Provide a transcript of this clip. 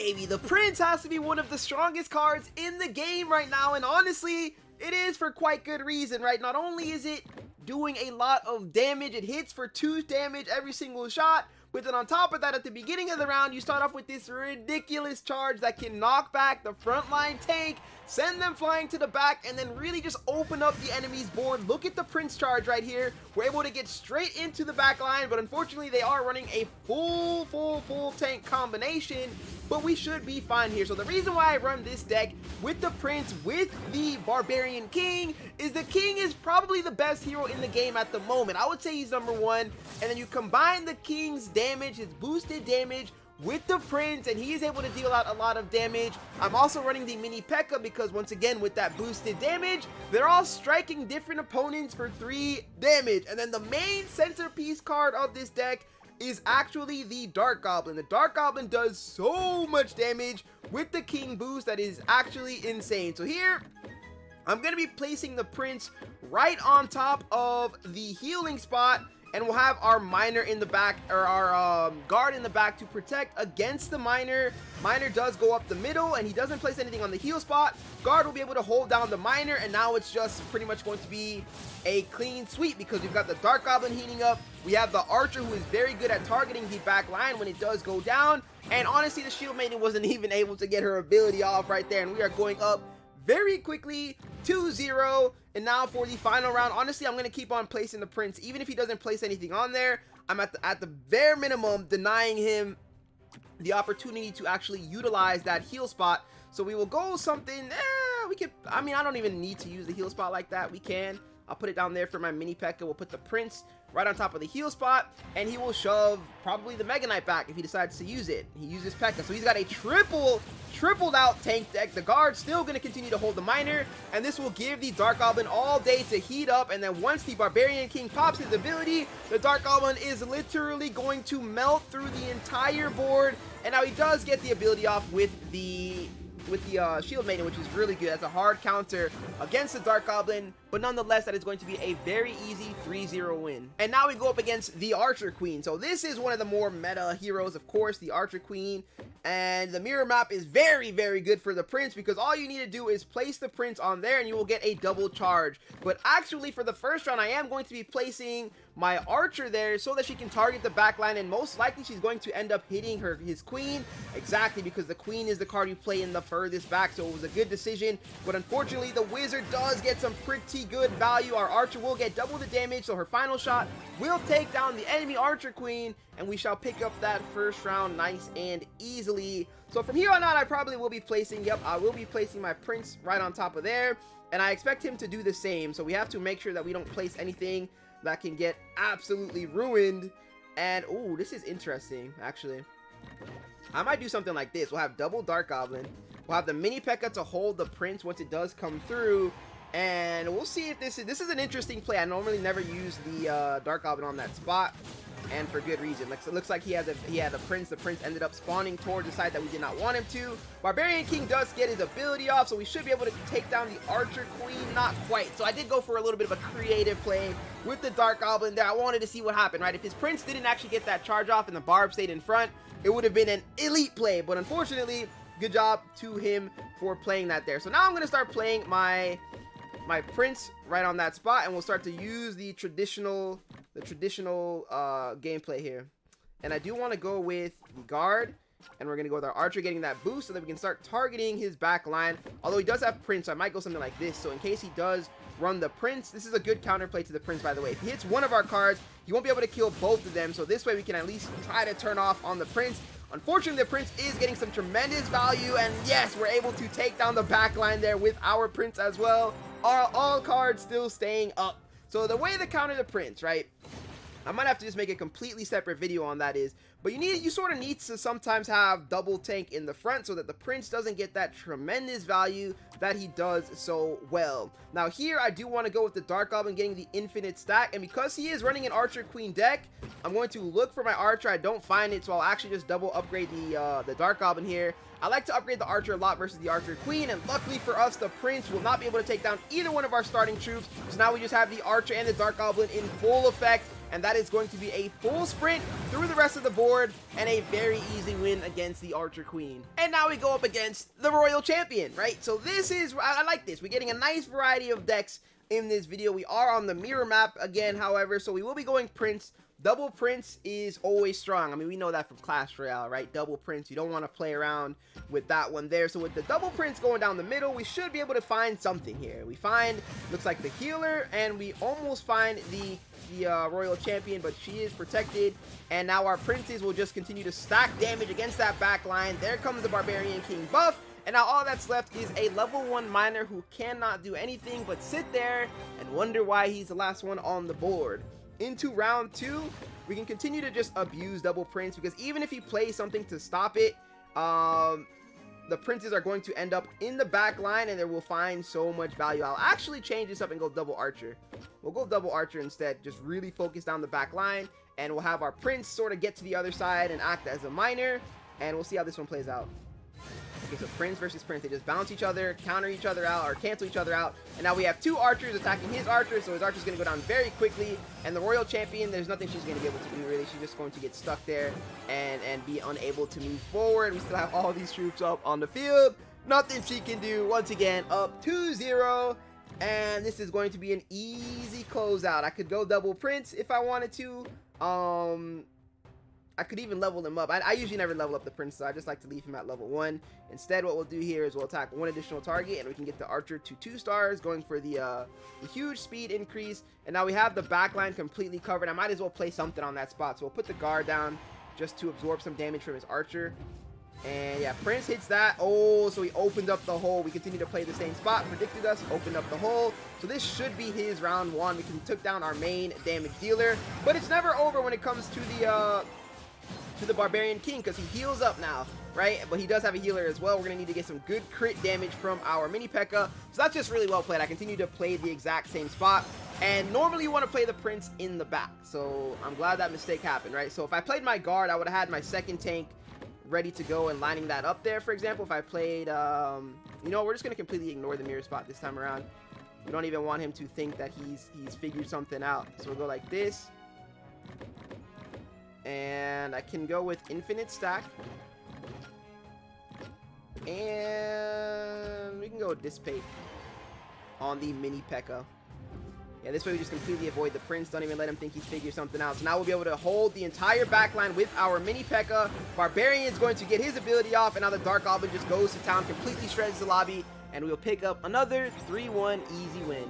baby. The Prince has to be one of the strongest cards in the game right now, and honestly, it is for quite good reason, right? Not only is it doing a lot of damage, it hits for 2 damage every single shot, but then on top of that, at the beginning of the round, you start off with this ridiculous charge that can knock back the frontline tank, send them flying to the back, and then really just open up the enemy's board. Look at the Prince charge right here. We're able to get straight into the back line, but unfortunately, they are running a full tank combination, but we should be fine here. So the reason why I run this deck with the Prince, with the Barbarian King, is the King is probably the best hero in the game at the moment. I would say he's number 1, and then you combine the King's damage, his boosted damage, with the Prince, and he is able to deal out a lot of damage. I'm also running the Mini P.E.K.K.A. because once again, with that boosted damage, they're all striking different opponents for 3 damage. And then the main centerpiece card of this deck is actually the Dark Goblin. The Dark Goblin does so much damage with the King boost that is actually insane. So here, I'm going to be placing the Prince right on top of the healing spot, and we'll have our Miner in the back, or our guard in the back to protect against the Miner. Miner does go up the middle, and he doesn't place anything on the heal spot. Guard will be able to hold down the Miner, and now it's just pretty much going to be a clean sweep because we've got the Dark Goblin heating up. We have the Archer, who is very good at targeting the back line when it does go down. And honestly, the Shield Maiden wasn't even able to get her ability off right there, and we are going up very quickly, 2-0. And now for the final round, honestly, I'm going to keep on placing the Prince. Even if he doesn't place anything on there, I'm at the bare minimum denying him the opportunity to actually utilize that heal spot. So we will go something, I mean, I don't even need to use the heal spot like that. We can. I'll put it down there for my Mini P.E.K.K.A. We'll put the Prince right on top of the heal spot, and he will shove probably the Mega Knight back if he decides to use it. He uses P.E.K.K.A. So he's got a tripled out tank deck. The guard's still going to continue to hold the Miner, and this will give the Dark Goblin all day to heat up, and then once the Barbarian King pops his ability, the Dark Goblin is literally going to melt through the entire board. And now he does get the ability off with the Shield Maiden, which is really good as a hard counter against the Dark Goblin, but nonetheless, that is going to be a very easy 3-0 win. And now we go up against the Archer Queen. So this is one of the more meta heroes, of course, the Archer Queen, and the mirror map is very good for the Prince because all you need to do is place the Prince on there and you will get a double charge. But actually, for the first round, I am going to be placing my Archer there so that she can target the back line, and most likely she's going to end up hitting his Queen, exactly because the Queen is the card you play in the furthest back. So it was a good decision, but unfortunately the Wizard does get some pretty good value. Our Archer will get double the damage, so her final shot will take down the enemy Archer Queen, and we shall pick up that first round nice and easily. So from here on out, I probably will be placing, I will be placing my Prince right on top of there, and I expect him to do the same. So we have to make sure that we don't place anything that can get absolutely ruined. And oh, this is interesting, actually. I might do something like this. We'll have double Dark Goblin. We'll have the Mini P.E.K.K.A. to hold the Prince once it does come through. And we'll see if this is an interesting play. I normally never use the Dark Goblin on that spot, and for good reason. It looks like he had a Prince. The Prince ended up spawning towards the side that we did not want him to. Barbarian King does get his ability off, so we should be able to take down the Archer Queen. Not quite. So I did go for a little bit of a creative play with the Dark Goblin there. I wanted to see what happened, right? If his Prince didn't actually get that charge off and the Barb stayed in front, it would have been an elite play. But unfortunately, good job to him for playing that there. So now I'm going to start playing my Prince right on that spot, and we'll start to use the traditional gameplay here. And I do want to go with the guard, and we're going to go with our Archer getting that boost so that we can start targeting his back line. Although he does have Prince, so I might go something like this. So in case he does run the Prince, this is a good counterplay to the Prince, by the way. If he hits one of our cards, he won't be able to kill both of them. So this way we can at least try to turn off on the Prince. Unfortunately, the Prince is getting some tremendous value, and yes, we're able to take down the back line there with our Prince as well. All cards still staying up. So the way to counter the Prince, right? I might have to just make a completely separate video on that but you sort of need to sometimes have double tank in the front so that the Prince doesn't get that tremendous value that he does so well. Now here, I do want to go with the Dark Goblin getting the infinite stack, and because he is running an Archer Queen deck, I'm going to look for my Archer. I don't find it, so I'll actually just double upgrade the Dark Goblin here. I like to upgrade the Archer a lot versus the Archer Queen, and luckily for us, the Prince will not be able to take down either one of our starting troops. So now we just have the Archer and the Dark Goblin in full effect, and that is going to be a full sprint through the rest of the board and a very easy win against the Archer Queen. And now we go up against the Royal Champion, right? So this is, I like this. We're getting a nice variety of decks in this video. We are on the mirror map again, however, so we will be going Prince. Double Prince is always strong. I mean, we know that from Clash Royale, right? Double Prince, you don't want to play around with that one there. So with the Double Prince going down the middle, we should be able to find something here. We find, looks like the healer, and we almost find the Royal Champion, but she is protected. And now our Princes will just continue to stack damage against that back line. There comes the Barbarian King buff. And now all that's left is a level 1 miner who cannot do anything but sit there and wonder why he's the last one on the board. Into round 2, we can continue to just abuse Double Prince, because even if he plays something to stop it, the Princes are going to end up in the back line and they will find so much value. I'll actually change this up and go Double Archer. We'll go Double Archer instead, just really focus down the back line, and we'll have our Prince sort of get to the other side and act as a miner, and we'll see how this one plays out. Okay, so Prince versus Prince, they just bounce each other, counter each other out, or cancel each other out. And now we have 2 archers attacking his archer, so his archer's going to go down very quickly. And the Royal Champion, there's nothing she's going to be able to do, really. She's just going to get stuck there and be unable to move forward. We still have all these troops up on the field. Nothing she can do. Once again, up 2-0. And this is going to be an easy closeout. I could go Double Prince if I wanted to. I could even level him up. I usually never level up the Prince, so I just like to leave him at level 1. Instead, what we'll do here is we'll attack 1 additional target, and we can get the Archer to 2 stars, going for the huge speed increase. And now we have the backline completely covered. I might as well play something on that spot. So we'll put the guard down just to absorb some damage from his Archer. And yeah, Prince hits that. Oh, so he opened up the hole. We continue to play the same spot. Predicted us, opened up the hole. So this should be his round 1. We took down our main damage dealer. But it's never over when it comes to the Barbarian King, because he heals up now, right? But he does have a healer as well. We're going to need to get some good crit damage from our mini P.E.K.K.A. So that's just really well played. I continue to play the exact same spot. And normally you want to play the Prince in the back. So I'm glad that mistake happened, right? So if I played my guard, I would have had my second tank ready to go and lining that up there. For example, if I played, you know, we're just going to completely ignore the mirror spot this time around. We don't even want him to think that he's figured something out. So we'll go like this. And I can go with infinite stack. And we can go with dissipate on the mini P.E.K.K.A. Yeah, this way we just completely avoid the Prince. Don't even let him think he's figured something out. So now we'll be able to hold the entire backline with our mini P.E.K.K.A. Barbarian's going to get his ability off, and now the Dark Goblin just goes to town, completely shreds the lobby, and we'll pick up another 3-1 easy win.